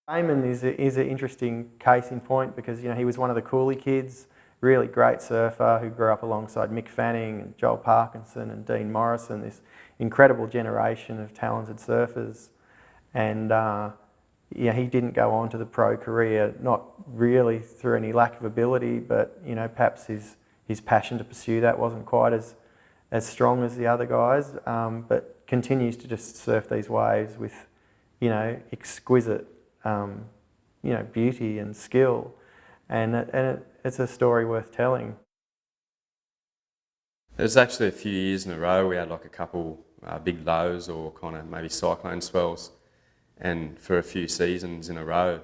Eamon is an interesting case in point because he was one of the Cooley kids, really great surfer who grew up alongside Mick Fanning and Joel Parkinson and Dean Morrison, this incredible generation of talented surfers. And he didn't go on to the pro career, not really through any lack of ability, but perhaps his passion to pursue that wasn't quite as strong as the other guys, but continues to just surf these waves with exquisite beauty and skill, and it's a story worth telling. There's actually a few years in a row we had like a couple big lows or kind of maybe cyclone swells, and for a few seasons in a row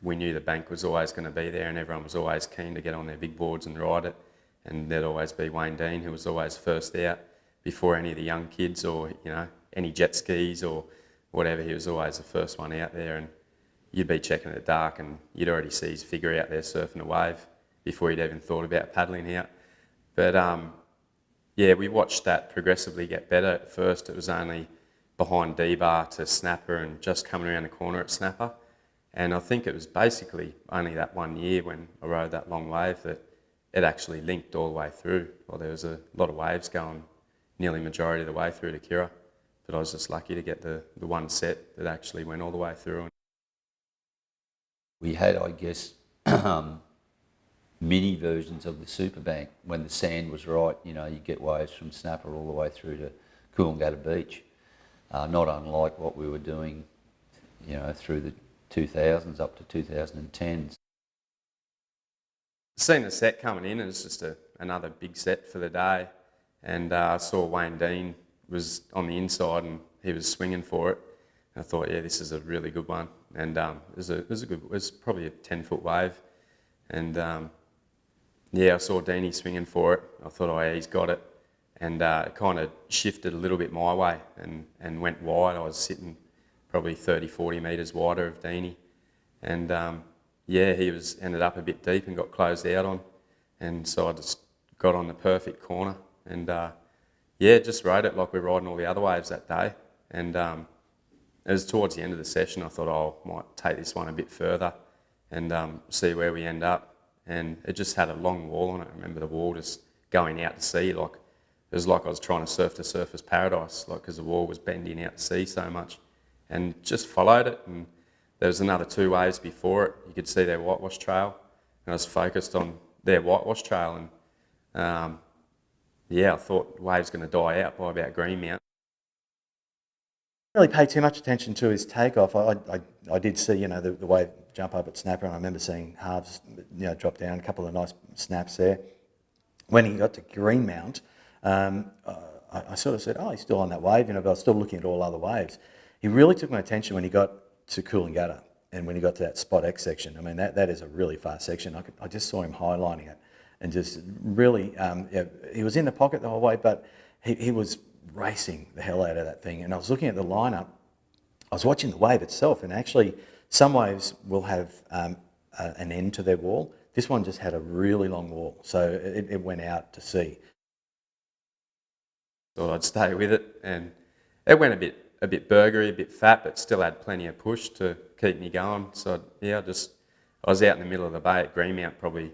we knew the bank was always going to be there and everyone was always keen to get on their big boards and ride it, and there'd always be Wayne Dean who was always first out before any of the young kids or any jet skis or whatever. He was always the first one out there, and you'd be checking at dark and you'd already see his figure out there surfing a wave before he'd even thought about paddling out. But we watched that progressively get better. At first it was only behind D-bar to snapper and just coming around the corner at snapper. And I think it was basically only that 1 year when I rode that long wave that it actually linked all the way through. Well, there was a lot of waves going nearly majority of the way through to Kirra, but I was just lucky to get the one set that actually went all the way through. We had, I guess, mini versions of the Superbank when the sand was right. You get waves from Snapper all the way through to Coolangatta Beach. Not unlike what we were doing, through the 2000s up to 2010s. Seeing the set coming in, it was just another big set for the day, and I saw Wayne Dean was on the inside and he was swinging for it. And I thought, this is a really good one, and it was probably a 10-foot wave, and I saw Deanie swinging for it. I thought, he's got it, and it kind of shifted a little bit my way and went wide. I was sitting probably 30, 40 metres wider of Deanie, and he ended up a bit deep and got closed out on, and so I just got on the perfect corner and just rode it like we're riding all the other waves that day. And it was towards the end of the session I thought I might take this one a bit further and see where we end up. And it just had a long wall on it. I remember the wall just going out to sea, like it was like I was trying to surf to Surfer's Paradise, like because the wall was bending out to sea so much, and just followed it. And there was another 2 waves before it. You could see their whitewash trail, and I was focused on their whitewash trail. And I thought the wave's going to die out by about Greenmount. Really pay too much attention to his takeoff. I did see the wave jump up at Snapper, and I remember seeing halves drop down, a couple of nice snaps there. When he got to Greenmount, I sort of said, he's still on that wave, but I was still looking at all other waves. He really took my attention when he got to Coolangatta and when he got to that Spot X section. I mean, that is a really fast section. I just saw him highlining it and just really, he was in the pocket the whole way, but he was racing the hell out of that thing. And I was looking at the lineup, I was watching the wave itself, and actually some waves will have an end to their wall. This one just had a really long wall, so it went out to sea. Thought I'd stay with it, and it went a bit burgery, a bit fat, but still had plenty of push to keep me going. So I was out in the middle of the bay at Greenmount, probably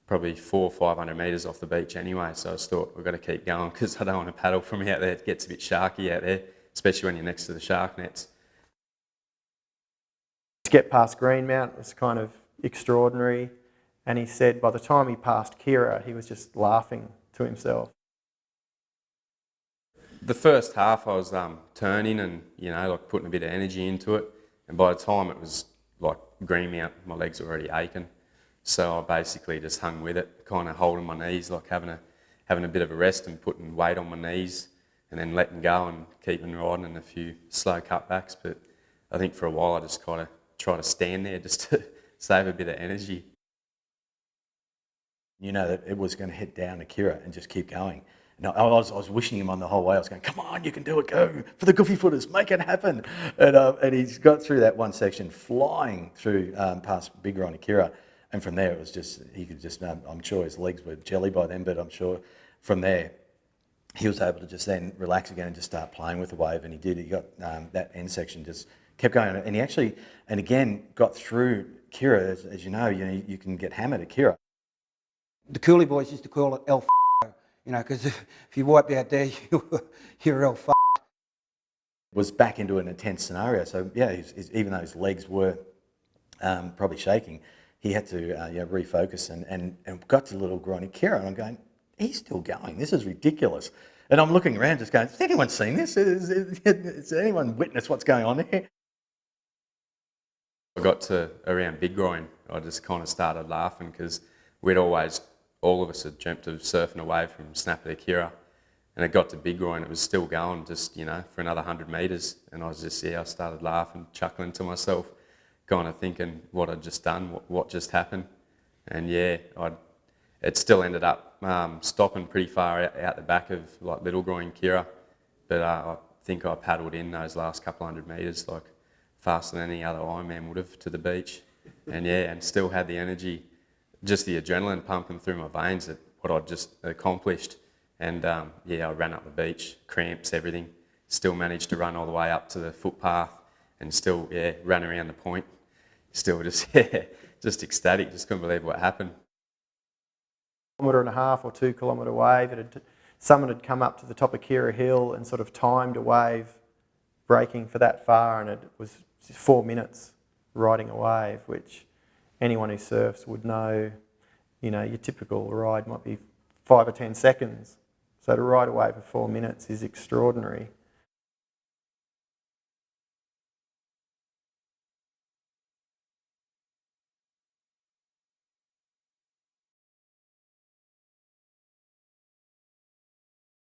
400 or 500 metres off the beach anyway. So I just thought we've got to keep going because I don't want to paddle from out there. It gets a bit sharky out there, especially when you're next to the shark nets. To get past Greenmount was kind of extraordinary, and he said by the time he passed Kirra, he was just laughing to himself. The first half I was turning and like putting a bit of energy into it, and by the time it was like Greenmount, my legs were already aching. So I basically just hung with it, kind of holding my knees, like having a bit of a rest and putting weight on my knees, and then letting go and keeping riding and a few slow cutbacks. But I think for a while I just kind of try to stand there just to save a bit of energy. That it was going to head down to Kirra and just keep going. And I was wishing him on the whole way. I was going, come on, you can do it, go for the goofy footers, make it happen. And he's got through that one section, flying through past Big Ronnie Kirra. And from there, it was just, he could just, I'm sure his legs were jelly by then, but I'm sure from there, he was able to just then relax again and just start playing with the wave. And he did. He got that end section just kept going, and he actually, and again, got through Kira. As you know, you can get hammered at Kira. The coolie boys used to call it El you know, because if you wiped out there, you're El Was back into an intense scenario. So yeah, even though his legs were probably shaking, he had to refocus and got to little Groiny Kira, and I'm going, he's still going. This is ridiculous. And I'm looking around, just going, has anyone seen this? Has anyone witnessed what's going on here? I got to around Big Groin, I just kind of started laughing because all of us had dreamt of surfing away from Snapper to Kira. And it got to Big Groin, it was still going just, for another 100 metres. And I started laughing, chuckling to myself, kind of thinking what I'd just done, what just happened. And yeah, it still ended up stopping pretty far out the back of like Little Groin Kira. But I think I paddled in those last couple 100 metres like faster than any other Ironman would have to the beach. And yeah, and still had the energy, just the adrenaline pumping through my veins at what I'd just accomplished. And I ran up the beach, cramps, everything. Still managed to run all the way up to the footpath and still, ran around the point. Still just, just ecstatic, just couldn't believe what happened. 1.5 kilometre or 2 kilometre wave. Someone had come up to the top of Kira Hill and sort of timed a wave breaking for that far, and it was 4 minutes riding a wave, which anyone who surfs would know, your typical ride might be 5 or 10 seconds. So to ride a wave for 4 minutes is extraordinary.